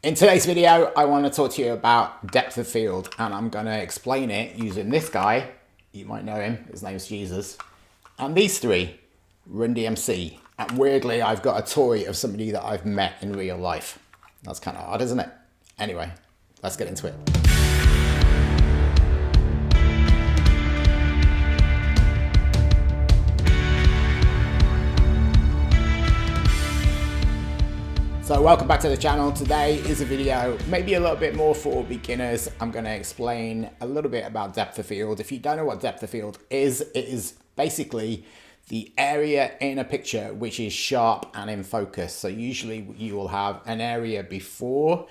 In today's video, I want to talk to you about depth of field, and I'm going to explain it using this guy. You might know him, his name's Jesus. And these three, Run DMC. And weirdly, I've got a toy of somebody that I've met in real life. That's kind of odd, isn't it? Anyway, let's get into it. So welcome back to the channel. Today is a video maybe a little bit more for beginners. I'm going to explain a little bit about depth of field. If you don't know what depth of field is, it is basically the area in a picture which is sharp and in focus. So usually you will have an area before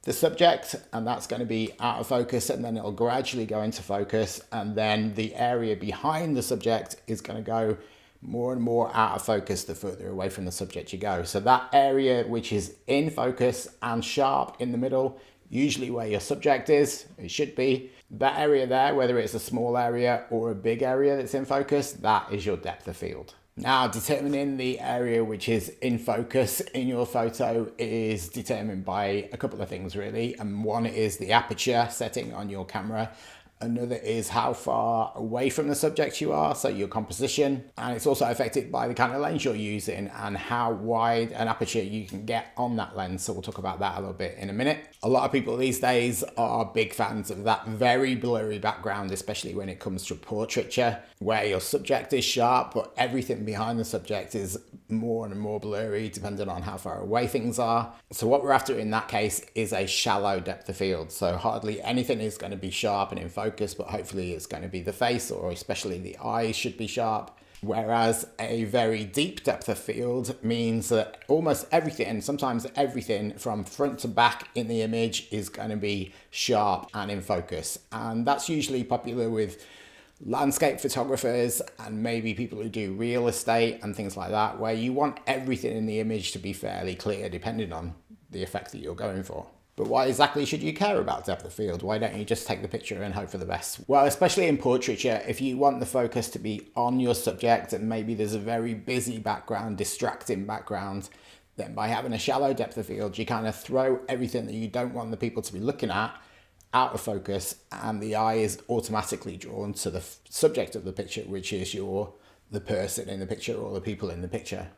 the subject, and that's going to be out of focus, and then it'll gradually go into focus, and then the area behind the subject is going to go more and more out of focus the further away from the subject you go. So that area which is in focus and sharp in the middle, usually where your subject is, it should be, that area there, whether it's a small area or a big area that's in focus, that is your depth of field. Now, determining the area which is in focus in your photo is determined by a couple of things really. And one is the aperture setting on your camera. Another is how far away from the subject you are, so your composition. And it's also affected by the kind of lens you're using and how wide an aperture you can get on that lens. So we'll talk about that a little bit in a minute. A lot of people these days are big fans of that very blurry background, especially when it comes to portraiture, where your subject is sharp, but everything behind the subject is more and more blurry depending on how far away things are. So what we're after in that case is a shallow depth of field. So hardly anything is going to be sharp and in focus, but hopefully it's going to be the face, or especially the eyes should be sharp. Whereas a very deep depth of field means that almost everything, and sometimes everything from front to back in the image, is going to be sharp and in focus. And that's usually popular with landscape photographers and maybe people who do real estate and things like that, where you want everything in the image to be fairly clear depending on the effect that you're going for. But why exactly should you care about depth of field? Why don't you just take the picture and hope for the best? Well, especially in portraiture, if you want the focus to be on your subject and maybe there's a very busy background, distracting background, then by having a shallow depth of field, you kind of throw everything that you don't want the people to be looking at out of focus, and the eye is automatically drawn to the subject of the picture, which is the person in the picture or the people in the picture.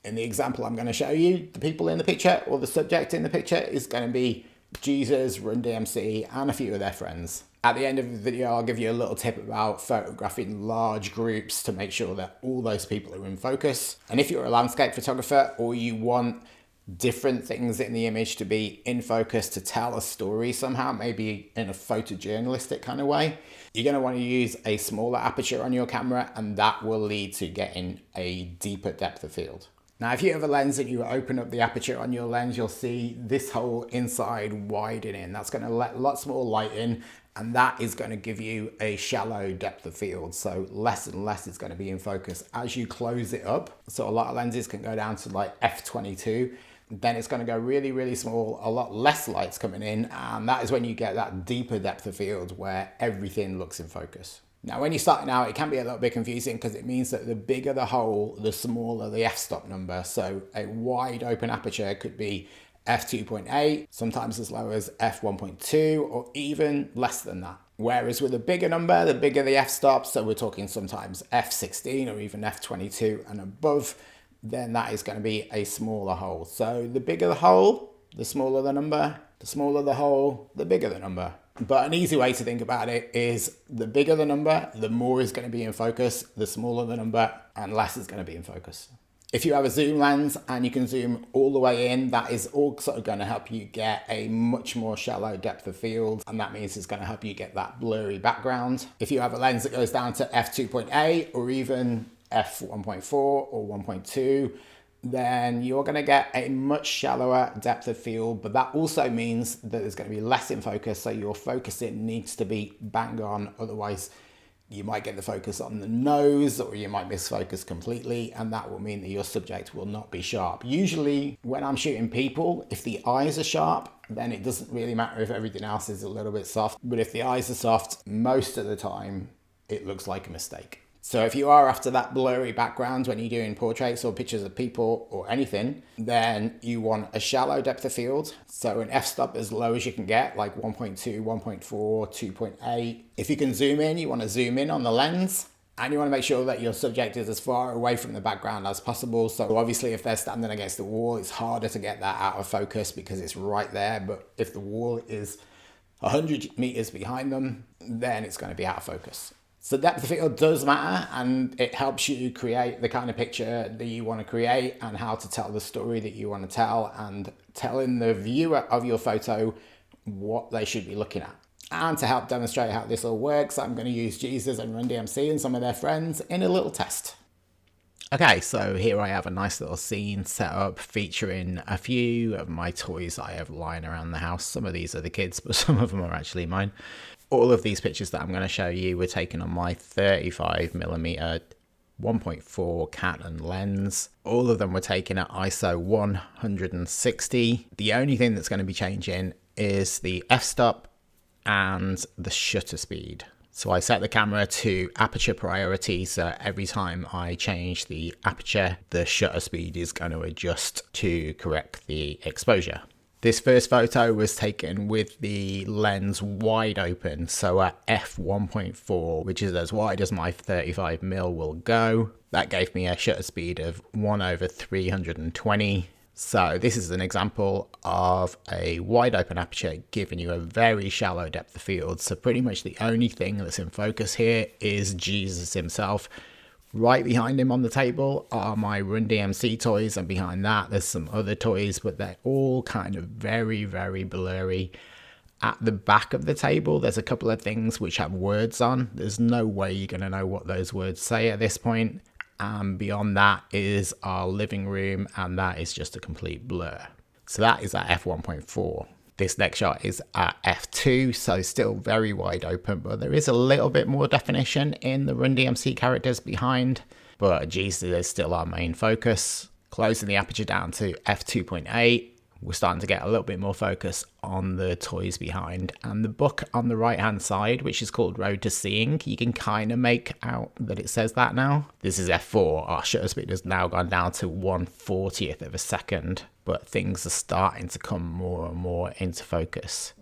In the example I'm going to show you, the people in the picture or the subject in the picture is going to be Jesus, Run DMC, and a few of their friends. At the end of the video, I'll give you a little tip about photographing large groups to make sure that all those people are in focus. And if you're a landscape photographer or you want different things in the image to be in focus to tell a story somehow, maybe in a photojournalistic kind of way, you're going to want to use a smaller aperture on your camera, and that will lead to getting a deeper depth of field. Now, if you have a lens and you open up the aperture on your lens, you'll see this whole inside widening. That's going to let lots more light in, and that is going to give you a shallow depth of field. So less and less is going to be in focus as you close it up. So a lot of lenses can go down to like f22. Then it's going to go really, really small, a lot less light's coming in, and that is when you get that deeper depth of field where everything looks in focus. Now, when you're starting out, it can be a little bit confusing because it means that the bigger the hole, the smaller the f-stop number. So a wide open aperture could be f2.8, sometimes as low as f1.2, or even less than that. Whereas with a bigger number, the bigger the f-stop, so we're talking sometimes f16 or even f22 and above, then that is going to be a smaller hole. So the bigger the hole, the smaller the number, the smaller the hole, the bigger the number. But an easy way to think about it is the bigger the number, the more is going to be in focus, the smaller the number, and less is going to be in focus. If you have a zoom lens and you can zoom all the way in, that is also going to help you get a much more shallow depth of field, and that means it's going to help you get that blurry background. If you have a lens that goes down to f2.8 or even f1.4 or 1.2, then you're going to get a much shallower depth of field, but that also means that there's going to be less in focus, so your focusing needs to be bang on, otherwise you might get the focus on the nose or you might miss focus completely, and that will mean that your subject will not be sharp. Usually when I'm shooting people, if the eyes are sharp, then it doesn't really matter if everything else is a little bit soft, but if the eyes are soft, most of the time it looks like a mistake. So if you are after that blurry background when you're doing portraits or pictures of people or anything, then you want a shallow depth of field. So an f-stop as low as you can get, like 1.2, 1.4, 2.8. If you can zoom in, you want to zoom in on the lens. And you want to make sure that your subject is as far away from the background as possible. So obviously if they're standing against the wall, it's harder to get that out of focus because it's right there. But if the wall is 100 meters behind them, then it's going to be out of focus. So depth of field does matter, and it helps you create the kind of picture that you want to create and how to tell the story that you want to tell, and telling the viewer of your photo what they should be looking at. And to help demonstrate how this all works, I'm going to use Jesus and Run DMC and some of their friends in a little test. Okay, so here I have a nice little scene set up featuring a few of my toys I have lying around the house. Some of these are the kids, but some of them are actually mine. All of these pictures that I'm going to show you were taken on my 35mm 1.4 Canon lens. All of them were taken at ISO 160. The only thing that's going to be changing is the f-stop and the shutter speed. So I set the camera to aperture priority, so every time I change the aperture, the shutter speed is going to adjust to correct the exposure. This first photo was taken with the lens wide open, so at f1.4, which is as wide as my 35mm will go. That gave me a shutter speed of 1/320. So this is an example of a wide open aperture giving you a very shallow depth of field. So pretty much the only thing that's in focus here is Jesus himself. Right behind him on the table are my Run DMC toys, and behind that there's some other toys, but they're all kind of very, very blurry. At the back of the table, there's a couple of things which have words on. There's no way you're going to know what those words say at this point. And beyond that is our living room, and that is just a complete blur. So that is at f1.4. This next shot is at f2, so still very wide open, but there is a little bit more definition in the Run DMC characters behind, but Jesus is still our main focus. Closing the aperture down to f2.8, we're starting to get a little bit more focus on the toys behind, and the book on the right hand side, which is called Road to Seeing, you can kind of make out that it says that now. This is f4. Our shutter speed has now gone down to 1/40th of a second, but things are starting to come more and more into focus.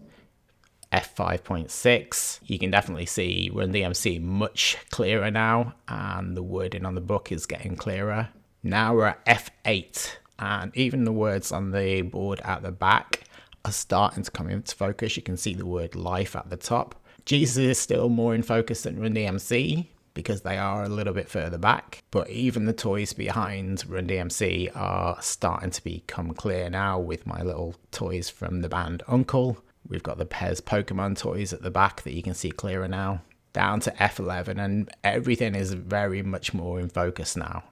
f5.6, you can definitely see Run DMC much clearer now, and the wording on the book is getting clearer. Now we're at f8. And even the words on the board at the back are starting to come into focus. You can see the word life at the top. Jesus is still more in focus than Run DMC because they are a little bit further back. But even the toys behind Run DMC are starting to become clear now with my little toys from the band Uncle. We've got the Pez Pokemon toys at the back that you can see clearer now. Down to f11, and everything is very much more in focus now.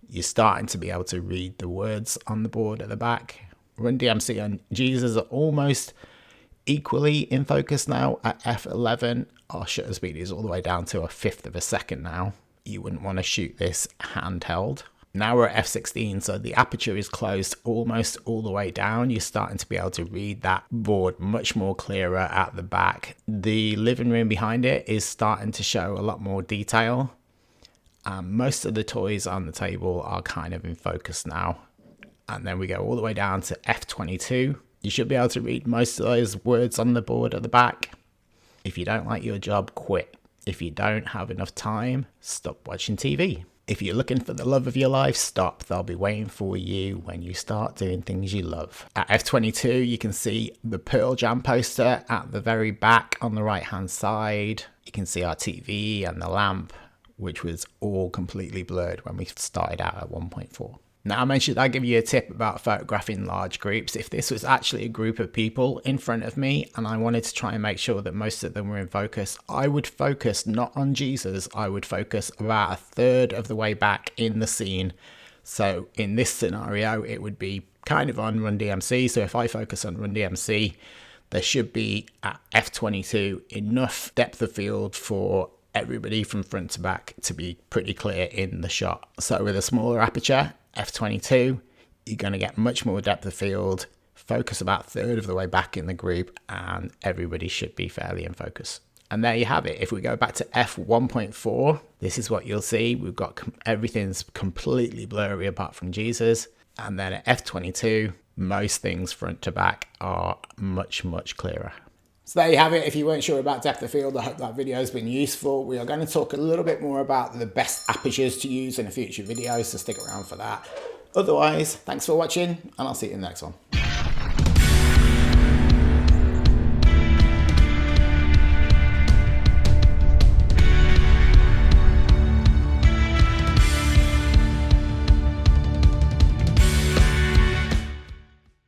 You're starting to be able to read the words on the board at the back. Run DMC and Jesus are almost equally in focus now at f11. Our shutter speed is all the way down to 1/5 of a second now. You wouldn't want to shoot this handheld. Now we're at f16, so the aperture is closed almost all the way down. You're starting to be able to read that board much more clearer at the back. The living room behind it is starting to show a lot more detail. Most of the toys on the table are kind of in focus now. And then we go all the way down to f22. You should be able to read most of those words on the board at the back. If you don't like your job, quit. If you don't have enough time, stop watching TV. If you're looking for the love of your life, stop. They'll be waiting for you when you start doing things you love. At f22, you can see the Pearl Jam poster at the very back on the right hand side. You can see our TV and the lamp, which was all completely blurred when we started out at 1.4. Now, I mentioned I'd give you a tip about photographing large groups. If this was actually a group of people in front of me and I wanted to try and make sure that most of them were in focus, I would focus not on Jesus, I would focus about 1/3 of the way back in the scene. So in this scenario, it would be kind of on Run DMC. So if I focus on Run DMC, there should be at f22 enough depth of field for everybody from front to back to be pretty clear in the shot. So with a smaller aperture, f22, you're going to get much more depth of field, focus about 1/3 of the way back in the group, and everybody should be fairly in focus. And there you have it. If we go back to f1.4, this is what you'll see. We've got everything's completely blurry apart from Jesus. And then at f22, most things front to back are much, much clearer. So there you have it. If you weren't sure about depth of field, I hope that video has been useful. We are going to talk a little bit more about the best apertures to use in a future video, so stick around for that. Otherwise, thanks for watching, and I'll see you in the next one.